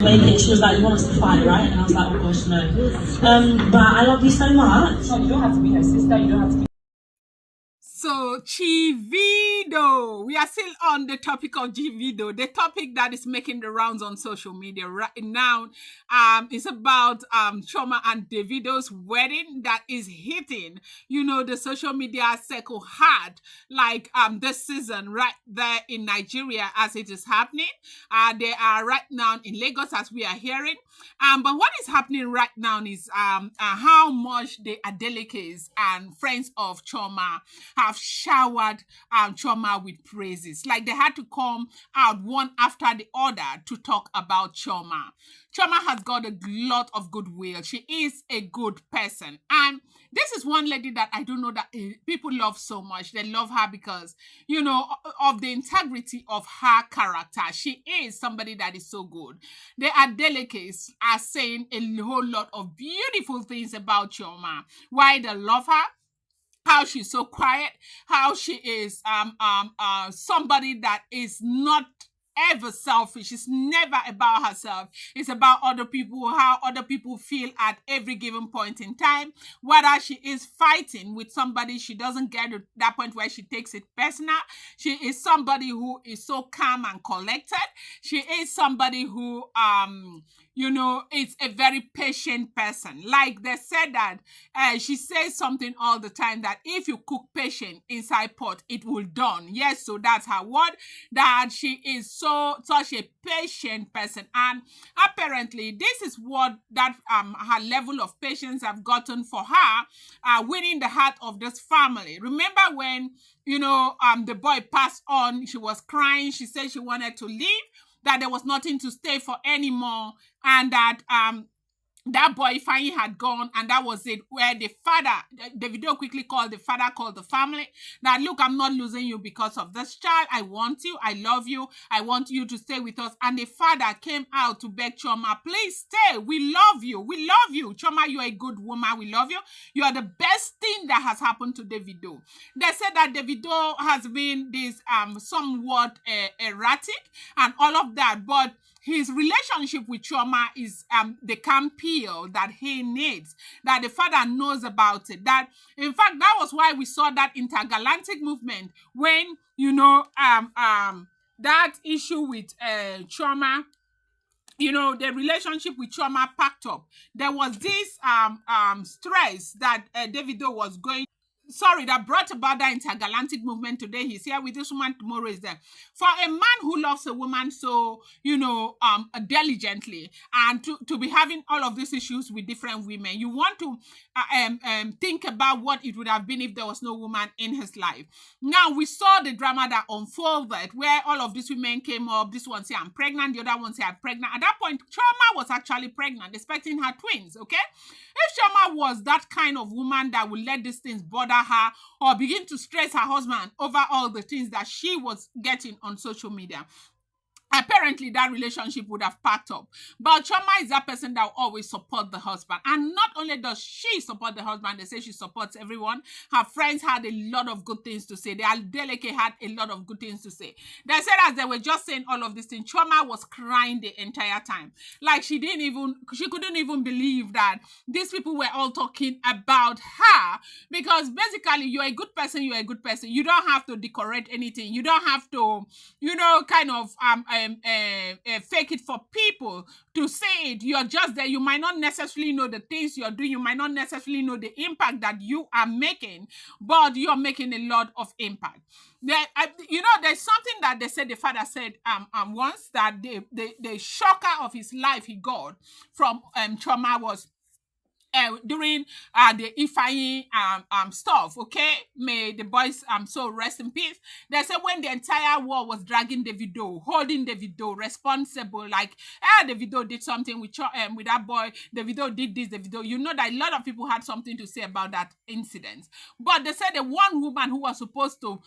make it. She was like, "You want us to fight, right?" And I was like, "Oh gosh, no." But I love you so much. So you don't have to be her sister. You don't have to be. So, Davido, we are still on the topic of Davido, the topic that is making the rounds on social media right now. Is about Chioma and Davido's wedding that is hitting, the social media circle hard, like this season right there in Nigeria as it is happening. They are right now in Lagos as we are hearing. But what is happening right now is how much the Adelekes and friends of Chioma have showered Chioma with praises. Like they had to come out one after the other to talk about Chioma. Chioma has got a lot of goodwill. She is a good person. And this is one lady that I don't know that people love so much. They love her because, of the integrity of her character. She is somebody that is so good. The Adelekes are saying a whole lot of beautiful things about Chioma. Why they love her, how she's so quiet, how she is somebody that is not ever selfish. It's never about herself. It's about other people, how other people feel at every given point in time. Whether she is fighting with somebody, she doesn't get to that point where she takes it personal. She is somebody who is so calm and collected. She is somebody who is a very patient person. Like they said that she says something all the time that if you cook patient inside pot, it will done. Yes, so that's her word, that she is such a patient person. And apparently this is what that her level of patience have gotten for her, winning the heart of this family. Remember when, the boy passed on, she was crying, she said she wanted to leave, that there was nothing to stay for anymore, and that that boy finally had gone, and that was it, where the father, Davido quickly called the family, that look, I'm not losing you because of this child. I want you, I love you, I want you to stay with us. And the father came out to beg Chioma, please stay, we love you, Chioma, you're a good woman, we love you, you are the best thing that has happened to Davido. They said that Davido has been this somewhat erratic and all of that, but his relationship with Chioma is the calm peel that he needs, that the father knows about it. That, in fact, that was why we saw that intergalactic movement when, that issue with Chioma, the relationship with Chioma packed up. There was this stress that Davido was going, that brought about that intergalactic movement. Today he's here with this woman, tomorrow is there. For a man who loves a woman so, diligently, and to be having all of these issues with different women, you want to think about what it would have been if there was no woman in his life. Now, we saw the drama that unfolded, where all of these women came up. This one say, I'm pregnant. The other one say, I'm pregnant. At that point, Chioma was actually pregnant, expecting her twins, okay? If Chioma was that kind of woman that would let these things bother her or begin to stress her husband over all the things that she was getting on social media, apparently that relationship would have packed up. But Chioma is that person that will always support the husband. And not only does she support the husband, they say she supports everyone. Her friends had a lot of good things to say. The Adeleke had a lot of good things to say. They said as they were just saying all of these things, Chioma was crying the entire time. Like she couldn't even believe that these people were all talking about her. Because basically, you're a good person, You don't have to decorate anything. You don't have to, fake it for people to say it. You're just there. You might not necessarily know the things you're doing. You might not necessarily know the impact that you are making, but you're making a lot of impact. There's something that they said, the father said once, that the shocker of his life he got from Chioma was during the Ifeanyi stuff, okay? May the boys so rest in peace. They said when the entire war was dragging Davido, holding Davido responsible, like Davido did something with that boy, Davido did this, Davido. You know that a lot of people had something to say about that incident. But they said the one woman who was supposed to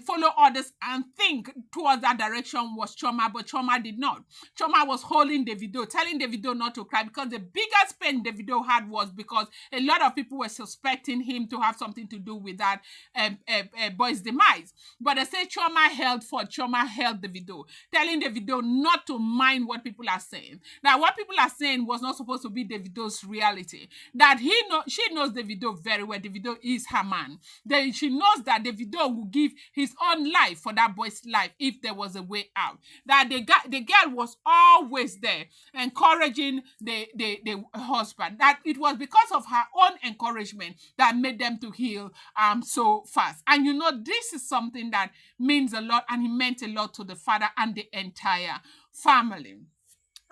follow others and think towards that direction was Chioma, but Chioma did not. Chioma was holding Davido, telling Davido not to cry, because the biggest pain Davido had was because a lot of people were suspecting him to have something to do with that boy's demise. But they say Chioma held Davido, telling Davido not to mind what people are saying. That what people are saying was not supposed to be Davido's reality. That she knows Davido very well. Davido is her man. She knows that Davido will give his own life for that boy's life if there was a way out. That the girl was always there encouraging the husband. That it was because of her own encouragement that made them to heal so fast. And you know, this is something that means a lot, and it meant a lot to the father and the entire family.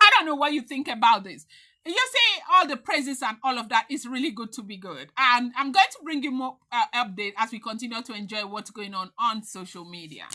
I don't know what you think about this. You see, all the praises and all of that is really good to be good. And I'm going to bring you more update as we continue to enjoy what's going on social media.